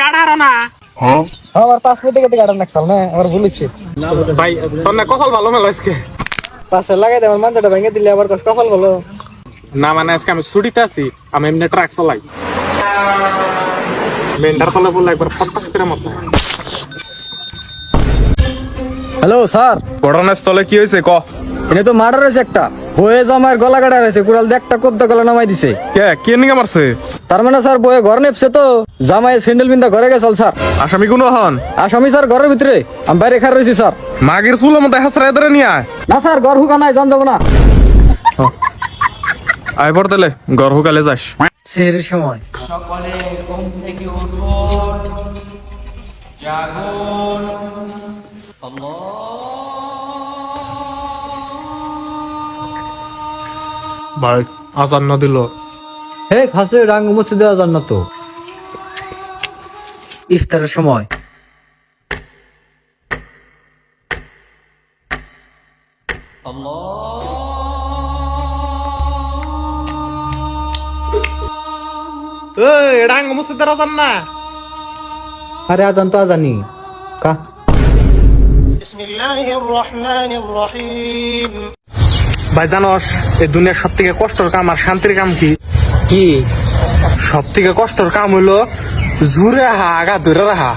গাড়া হারো না আমার 5 মিনিট থেকে গাড়া নাকছাল না আমার ভুলিছে ভাই তোর না কপাল ভালো মেলো আজকে পাশে লাগাই দে আমার মাথাটা ভেঙে দিলে আবার কপাল ভালো না মানে আজকে আমি ছুটিতে আছি আমি এমনি ট্রাক চালাই মেন্ডার তলে বললে একবার ফটফট করে মত হ্যালো স্যার ঘটনাস্থলে কি হয়েছে ক এটা তো মার্ডার হয়েছে একটা বয়ে জামার গলা কাটা হয়েছে কুড়াল দিয়ে একটা কোদ্দা গলা নামাই দিছে কে নিকে মারছে তার মানে স্যার বয়ে ঘর নেপছে তো জামাই স্যান্ডেল বিন্দা ঘরে গেছাল স্যার আসামি কোন হন আসামি স্যার ঘরের ভিতরে আমি বাইরে খার রয়েছি স্যার মাগের চুলের মধ্যে হাসরা ধরে নিয়ে আয় না স্যার ঘর হুকা নাই জান যাবো না আয় পর তাহলে ঘর হুকালে যাস সেহের সময় সকলে ঘুম থেকে উঠুন জাগুন ভাই আজান না দিল হে খাসে রাং মুছে দেওয়া যান না তো ইফতারের সময় ডাঙ্গ মুসিদার আজান না আরে আজান তো আজানি কা ভাই জানোস এই দুনিয়ার সব থেকে কষ্টের কাম আর শান্তির কাম কি কি সব থেকে কষ্টের কাম হইলো জুড়ে হা আগা ধরে রাখা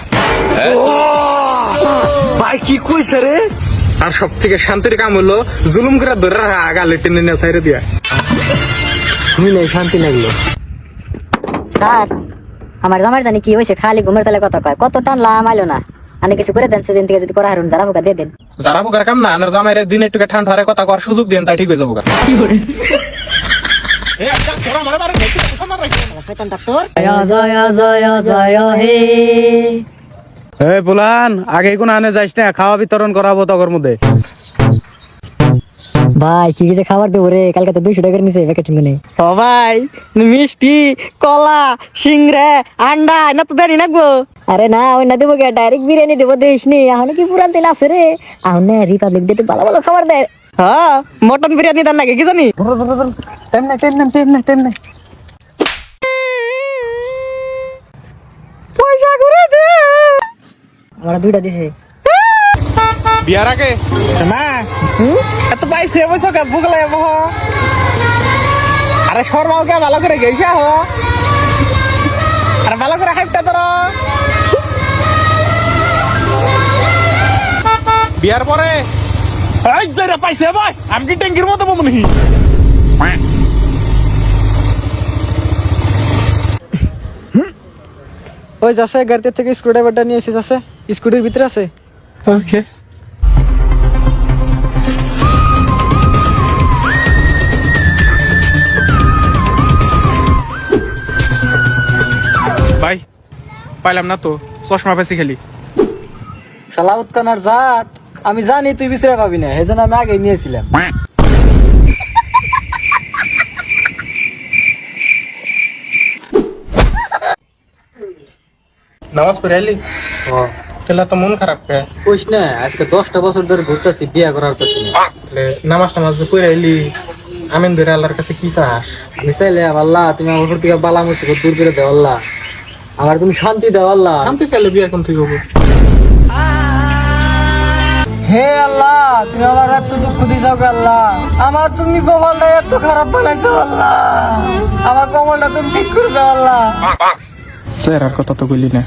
ভাই কি কইছে রে আর সব থেকে শান্তির কাম হইলো জুলুম করে ধরে রাখা আগা লেটেনে নিয়ে সাইরে দিয়া শুনে শান্তি লাগলো স্যার আমার জামার জানি কি হয়েছে খালি ঘুমের তালে কথা কয় কত টান লামাইলো না আমি কিছু করে দেন সেদিন থেকে যদি করা হারুন যারা হোক দিয়ে দেন যারা বুকার কাম না আনার জামাইরে দিনে একটু ঠান্ডা হারে কথা কর সুযোগ দেন তাই ঠিক হয়ে যাবো এই বুলান আগে কোন আনে যাইস না খাওয়া বিতরণ করাবো তগর মধ্যে ভাই কি কিছু খাবার দেবো রে কালকে তো 200 টাকার নিচে প্যাকেট কিনে ও ভাই মিষ্টি কলা সিংড়া আন্ডা না তো দেরি নাকবো আরে না ওই না দেবো ডাইরেক্ট বিরিয়ানি দেবো দেখিস নি এখন কি পুরান তেল আছে রে এখন না রিপাবলিক ডে ভালো ভালো খাবার দেয় হ্যাঁ মটন বিরিয়ানি দেন নাকি কি জানি টাইম নাই পয়সা করে দে আমরা 2টা দিছে বিয়ার আগে না এত পাইছে বসে ভুক লাগে বহ আরে শর্মাকে ভালো করে গেইছা হো আর ভালো করে হাইপটা ধরো বিয়ার পরে এই যারা পাইছে ভাই আমি কি ট্যাঙ্কির মতো মনে হি ওই যাচ্ছে গাড়িতে থেকে স্ক্রুড্রাইভারটা নিয়ে এসে যাচ্ছে স্কুটির ভিতরে আছে ওকে ভাই পাইলাম না তো চশমা পেছি খালি সালাউত খানার জাত আমি জানি তুই বিচরা পাবি না সেজন্য আমি আগে নিয়েছিলাম নামাজ পড়ে আইলি তাহলে তো মন খারাপ কে কইস না আজকে 10টা বছর ধরে ঘুরতেছি বিয়া করার পেছনে নামাজ টামাজ যে পড়ে আইলি আমিন ধরে আল্লাহর কাছে কি চাস আমি চাইলে আল্লাহ তুমি আমার উপর থেকে বালা মুসিবত দূর করে দাও আল্লাহ আমার তুমি শান্তি দাও আল্লাহ শান্তি চাইলে বিয়ে এখন তুই হবো হে আল্লাহ তুমি আমার এত দুঃখ দিছাও গে আল্লাহ আমার তুমি কমলটা এত খারাপ বানাইছো আল্লাহ আমার কমলটা তুমি ঠিক করে দাও আল্লাহ স্যার আর কথা তো বললি না